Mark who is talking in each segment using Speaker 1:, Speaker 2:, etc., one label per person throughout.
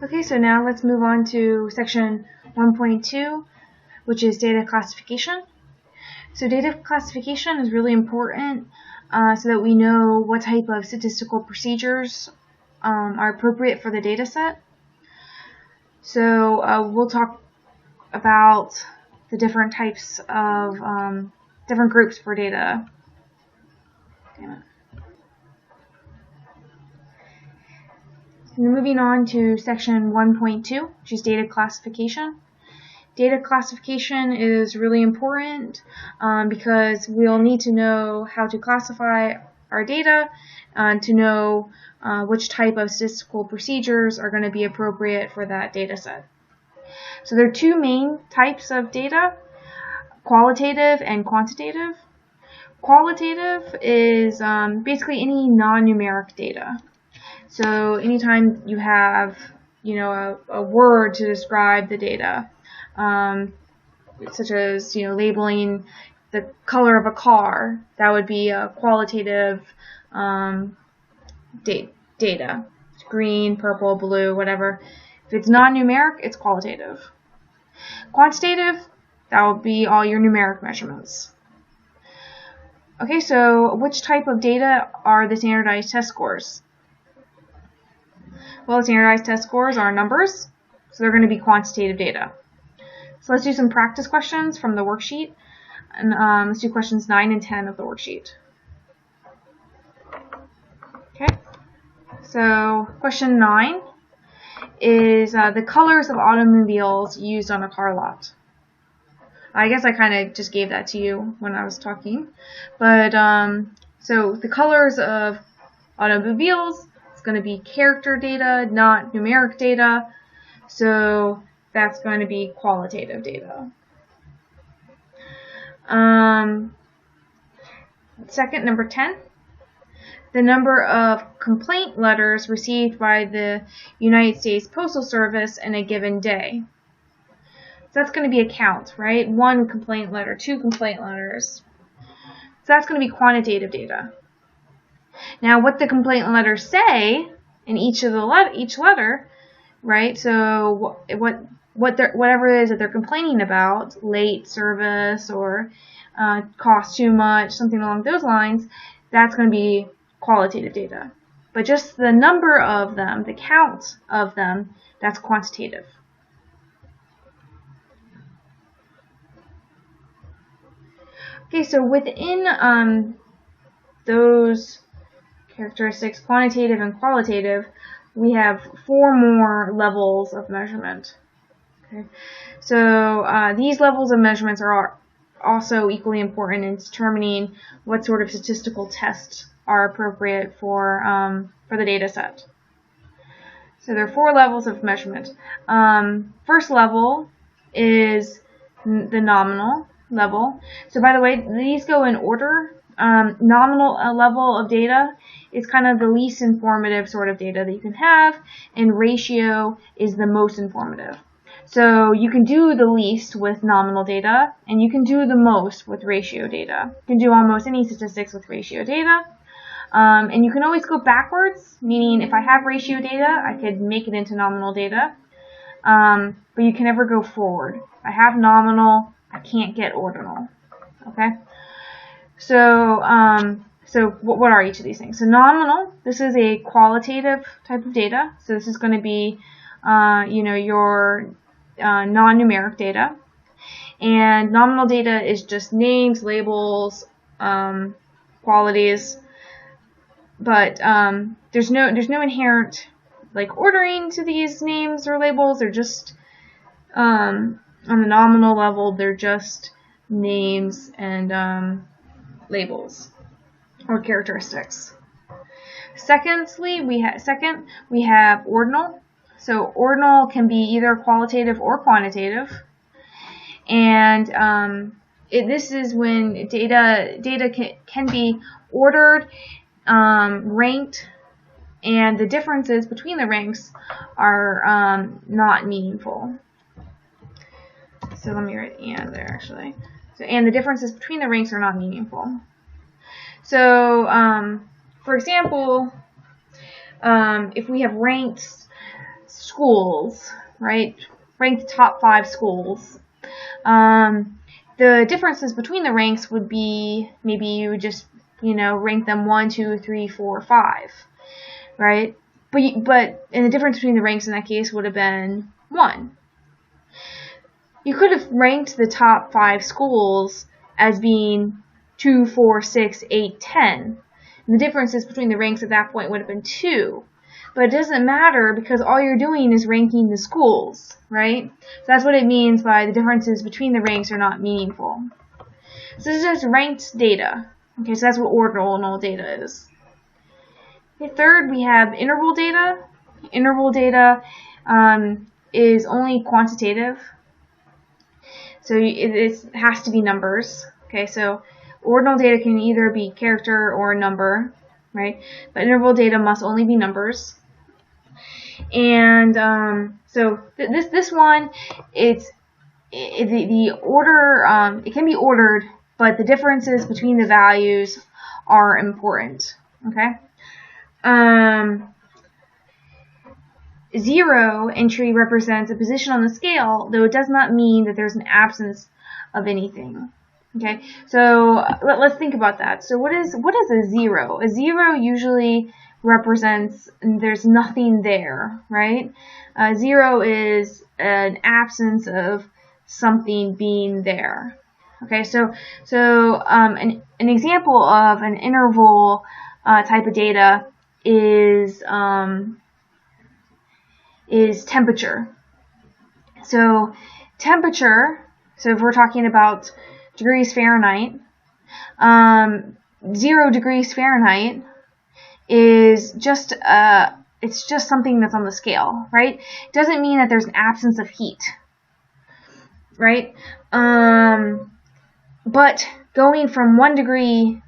Speaker 1: Okay, so now let's move on to section 1.2, which is data classification. So data classification is really important so that we know what type of statistical procedures are appropriate for the data set. So we'll talk about the different types of different groups for data. Moving on to section 1.2, which is data classification. Data classification is really important because we'll need to know how to classify our data to know which type of statistical procedures are going to be appropriate for that data set. So there are two main types of data, qualitative and quantitative. Qualitative is basically any non-numeric data. So anytime you have, a word to describe the data, such as, labeling the color of a car, that would be a qualitative data. It's green, purple, blue, whatever. If it's non-numeric, it's qualitative. Quantitative, that will be all your numeric measurements. Okay, so which type of data are the standardized test scores? Well, standardized test scores are numbers, so they're going to be quantitative data. So let's do some practice questions from the worksheet, and let's do questions 9 and 10 of the worksheet. Okay, so question 9 is the colors of automobiles used on a car lot. I guess I kind of just gave that to you when I was talking, but so the colors of automobiles, going to be character data, not numeric data, so that's going to be qualitative data. Second, number 10, the number of complaint letters received by the United States Postal Service in a given day. So that's going to be a count, right? 1 complaint letter, 2 complaint letters. So that's going to be quantitative data. Now, what the complaint letters say in each letter, right? So whatever it is that they're complaining about, late service or cost too much, something along those lines, that's going to be qualitative data. But just the number of them, the count of them, that's quantitative. Okay, so within those characteristics, quantitative and qualitative, we have 4 more levels of measurement. Okay, so these levels of measurements are also equally important in determining what sort of statistical tests are appropriate for the data set. So there are 4 levels of measurement. First level is the nominal level. So by the way, these go in order. Nominal level of data is kind of the least informative sort of data that you can have, and ratio is the most informative. So you can do the least with nominal data, and you can do the most with ratio data. You can do almost any statistics with ratio data. And you can always go backwards, meaning if I have ratio data, I could make it into nominal data. But you can never go forward. I have nominal, I can't get ordinal. Okay? So what are each of these things? So nominal, this is a qualitative type of data. So this is going to be, your non-numeric data. And nominal data is just names, labels, qualities. But there's no inherent ordering to these names or labels. They're just on the nominal level. They're just names and labels or characteristics. Second, we have ordinal. So ordinal can be either qualitative or quantitative, and this is when data can be ordered, ranked, and the differences between the ranks are not meaningful. So let me write "and" there actually. So, and the differences between the ranks are not meaningful. So, for example, if we have ranked schools, right? Rank the top 5 schools. The differences between the ranks would be, maybe you would just, rank them 1, 2, 3, 4, 5, right? But and the difference between the ranks in that case would have been 1. You could have ranked the top 5 schools as being 2, 4, 6, 8, 10. And the differences between the ranks at that point would have been 2. But it doesn't matter because all you're doing is ranking the schools, right? So that's what it means by the differences between the ranks are not meaningful. So this is just ranked data. Okay, so that's what ordinal data is. Okay, third, we have interval data. Interval data is only quantitative. So it has to be numbers. Okay, so ordinal data can either be character or number, right? But interval data must only be numbers. And so this one, the order. It can be ordered, but the differences between the values are important. Okay. 0 entry represents a position on the scale, though it does not mean that there's an absence of anything. Okay, so let's think about that. So what is a 0? A 0 usually represents there's nothing there, right? 0 is an absence of something being there. Okay, so an example of an interval type of data is temperature. So temperature, so if we're talking about degrees Fahrenheit, 0 degrees Fahrenheit is just it's just something that's on the scale, right? It doesn't mean that there's an absence of heat, right? But going from 1 degree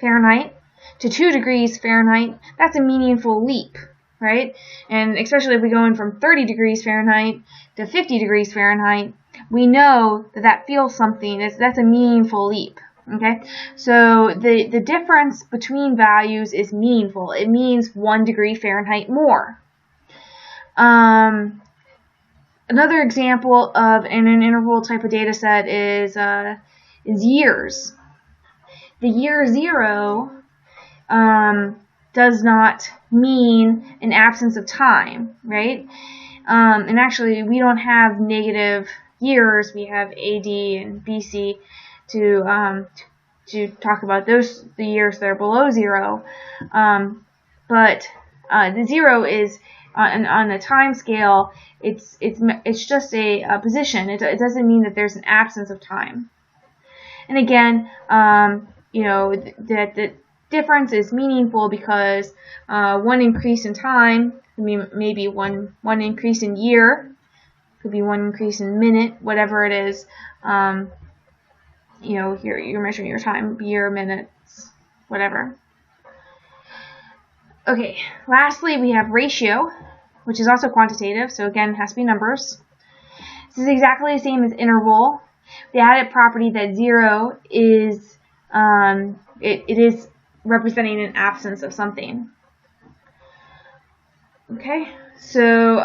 Speaker 1: Fahrenheit to 2 degrees Fahrenheit, that's a meaningful leap, right? And especially if we're going from 30 degrees Fahrenheit to 50 degrees Fahrenheit, we know that feels something. That's a meaningful leap. Okay, so the difference between values is meaningful. It means 1 degree Fahrenheit more. Another example of an interval type of data set is years. The year 0 does not mean an absence of time, right? And actually, we don't have negative years. We have AD and BC to talk about the years that are below 0. But the 0 is on the time scale. It's just a position. It doesn't mean that there's an absence of time. And again, that the difference is meaningful because 1 increase in time, maybe one increase in year, could be 1 increase in minute, whatever it is. You're measuring your time, year, minutes, whatever. Okay, lastly we have ratio, which is also quantitative, so again it has to be numbers. This is exactly the same as interval. The added property that 0 is it is representing an absence of something. Okay, so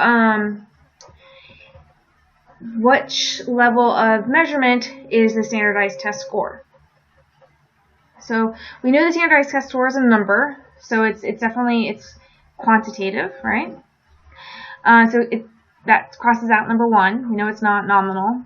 Speaker 1: which level of measurement is the standardized test score? So we know the standardized test score is a number, so it's definitely quantitative, right? So that crosses out number 1. We know it's not nominal.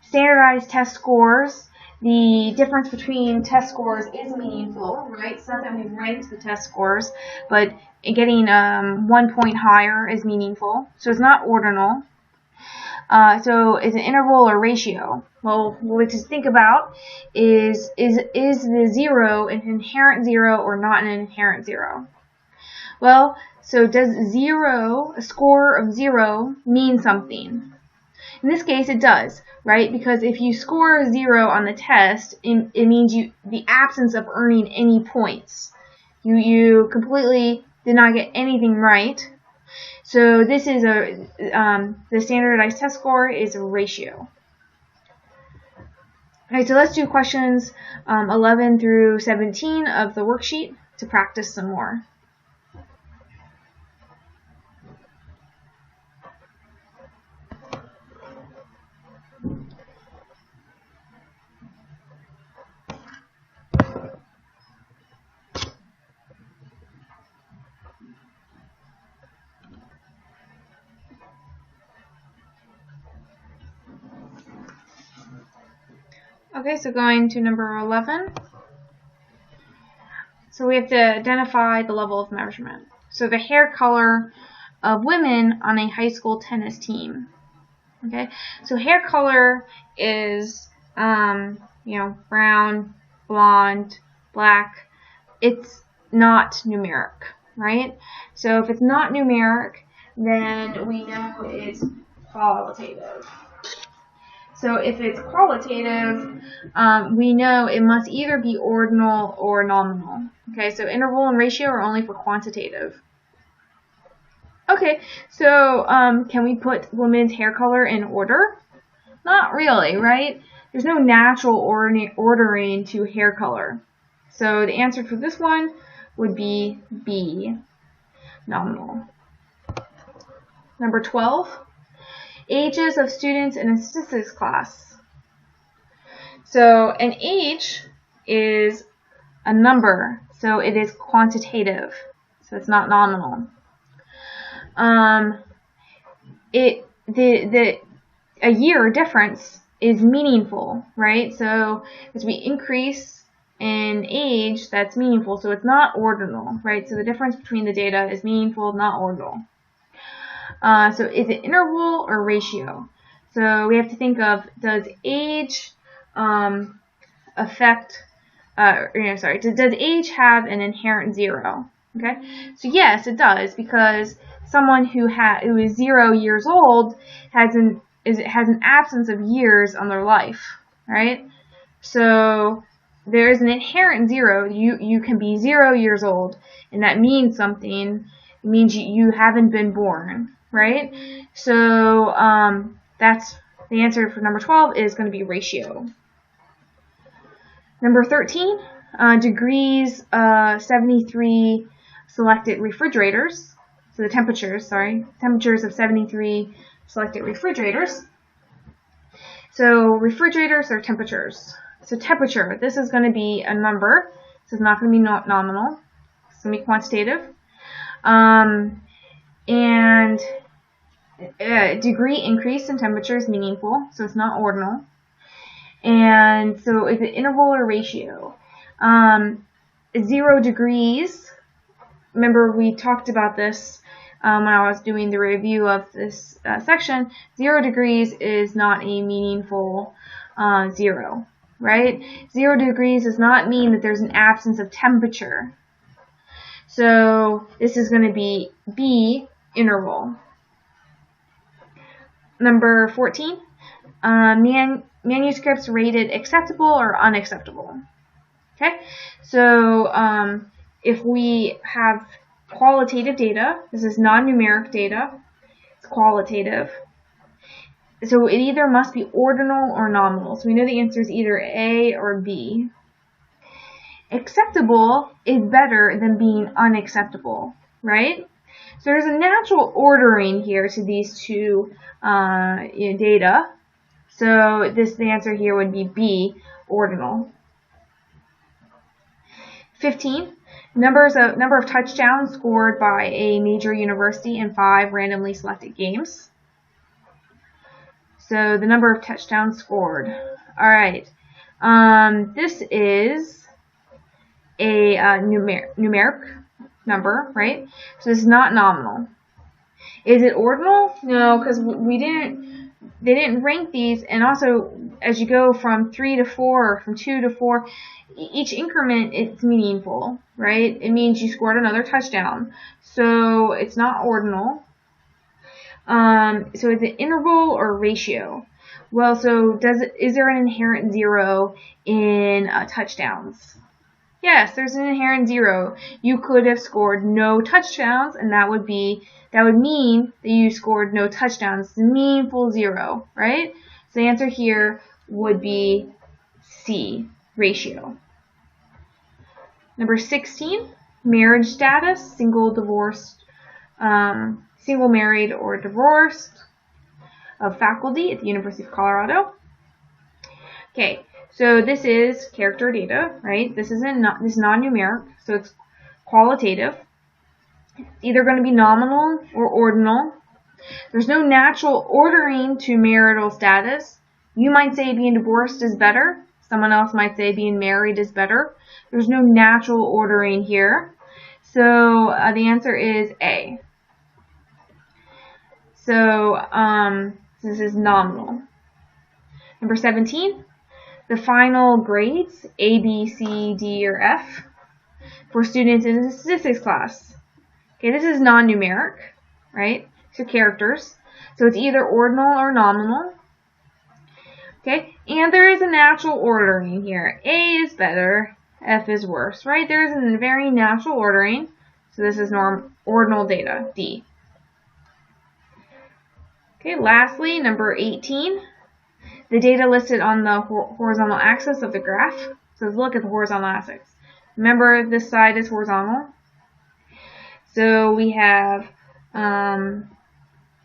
Speaker 1: Standardized test scores. The difference between test scores is meaningful, right? It's not that we've ranked the test scores, but getting 1 point higher is meaningful. So it's not ordinal. So is an interval or ratio? Well, what we just think about is the 0 an inherent 0 or not an inherent 0? Well, so does 0, a score of 0, mean something? In this case, it does, right? Because if you score 0 on the test, it means the absence of earning any points. You completely did not get anything right. So this is the standardized test score is a ratio. Alright, so let's do questions 11 through 17 of the worksheet to practice some more. Okay, so going to number 11. So we have to identify the level of measurement. So the hair color of women on a high school tennis team. Okay, so hair color is, brown, blonde, black. It's not numeric, right? So if it's not numeric, then we know it's qualitative. So if it's qualitative, we know it must either be ordinal or nominal. Okay, so interval and ratio are only for quantitative. Okay, so can we put women's hair color in order? Not really, right? There's no natural ordering to hair color. So the answer for this one would be B, nominal. Number 12, ages of students in a statistics class. So an age is a number, so it is quantitative, so it's not nominal. A year difference is meaningful, right? So as we increase in age, that's meaningful, so it's not ordinal, right? So the difference between the data is meaningful, not ordinal. So is it interval or ratio? So we have to think of, does age does age have an inherent zero? Okay, so yes, it does, because someone who is 0 years old has an absence of years on their life, right? So there is an inherent zero. You can be 0 years old, and that means something. It means you haven't been born, right? So that's the answer for number 12 is going to be ratio. Number 13, degrees 73 selected refrigerators. So the temperatures of 73 selected refrigerators. So refrigerators are temperatures. So temperature, this is going to be a number. So it's not going to be nominal. It's going to be quantitative. And degree increase in temperature is meaningful, so it's not ordinal. And so is it interval or ratio? 0 degrees, remember we talked about this when I was doing the review of this section. 0 degrees is not a meaningful 0, right? 0 degrees does not mean that there's an absence of temperature. So this is going to be B, interval. Number 14, manuscripts rated acceptable or unacceptable. Okay, so if we have qualitative data, this is non-numeric data, it's qualitative. So it either must be ordinal or nominal. So we know the answer is either A or B. Acceptable is better than being unacceptable, right? So there's a natural ordering here to these two data. So the answer here would be B, ordinal. 15, number of touchdowns scored by a major university in 5 randomly selected games. So the number of touchdowns scored. All right. This is a numeric number, right? So this is not nominal. Is it ordinal? No, because they didn't rank these, and also as you go from 3 to 4, from 2 to 4, each increment it's meaningful, right? It means you scored another touchdown. So it's not ordinal. So is it interval or ratio? Well, so is there an inherent 0 in touchdowns? Yes, there's an inherent 0. You could have scored no touchdowns, and that would mean that you scored no touchdowns. It's a meaningful 0, right? So the answer here would be C, ratio. Number 16, marriage status, single, divorced, single, married, or divorced, of faculty at the University of Colorado. Okay, so this is character data, right? This is non-numeric, so it's qualitative. It's either going to be nominal or ordinal. There's no natural ordering to marital status. You might say being divorced is better. It's Someone else might say being married is better. There's no natural ordering here. So the answer is A. So this is nominal. Number 17, the final grades, A, B, C, D, or F, for students in the statistics class. Okay, this is non-numeric, right? So characters. So it's either ordinal or nominal. Okay, and there is a natural ordering here. A is better, F is worse, right? There is a very natural ordering. So this is ordinal data, D. Okay, lastly, number 18, the data listed on the horizontal axis of the graph. So let's look at the horizontal axis. Remember, this side is horizontal. So we have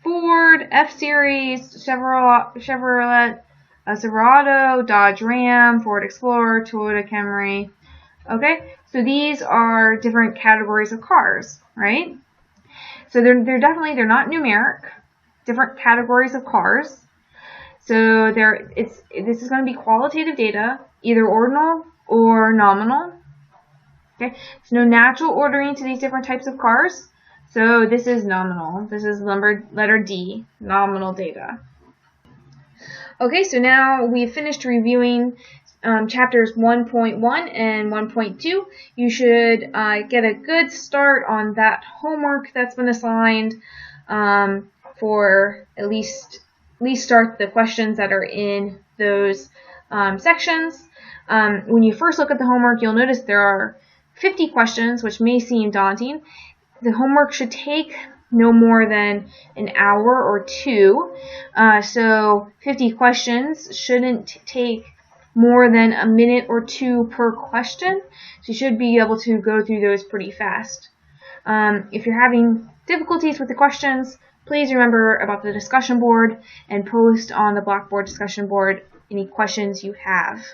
Speaker 1: Ford, F-Series, Chevrolet, Silverado, Dodge Ram, Ford Explorer, Toyota Camry. Okay, so these are different categories of cars, right? So they're not numeric, different categories of cars. So this is going to be qualitative data, either ordinal or nominal. Okay, there's no natural ordering to these different types of cars. So this is nominal. This is letter D, nominal data. Okay, so now we've finished reviewing chapters 1.1 and 1.2. You should get a good start on that homework that's been assigned for at least start the questions that are in those sections. When you first look at the homework, you'll notice there are 50 questions, which may seem daunting. The homework should take no more than an hour or two. So 50 questions shouldn't take more than a minute or two per question. So you should be able to go through those pretty fast. If you're having difficulties with the questions, please remember about the discussion board and post on the Blackboard discussion board any questions you have.